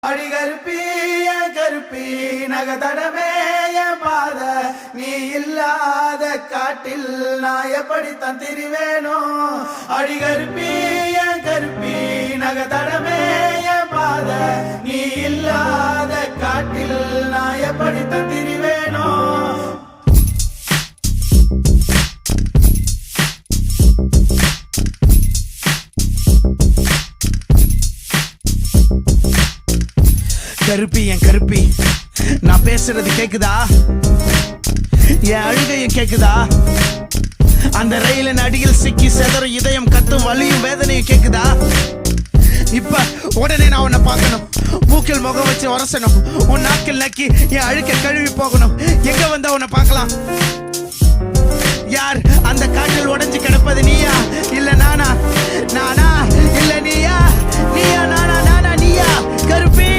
அடி கருப்பி என் கருப்பி நகதடமே என் பாத நீ இல்லாத காட்டில் நான் எப்படித்தான் திரிவேனோ. அடி கருப்பி என் கருப்பி நகதடமே என் பாத நீ இல்லாத காட்டில் நான் எப்படித்தான் திரிவேனோ. கருப்பி என் கருப்பி நான் பேசுறது கேக்குதா? என் அழுகையும் கேக்குதா? அந்த ரயிலின் அடியில் சிக்கி செதறும் இதயம் கத்தும் வலியும் வேதனையும் கேக்குதா? இப்ப உடனே நான் உன்னை பார்க்கணும், மூக்கில் முகம் வச்சு உரசணும், உன் நாக்கில் நக்கி என் அழுக்க கழுவி போகணும். எங்க வந்தா உன்னை பார்க்கலாம்? யார் அந்த காற்றில் உடைஞ்சு கிடப்பது? நீயா இல்ல நானா? நானா இல்ல நீயா? நீயா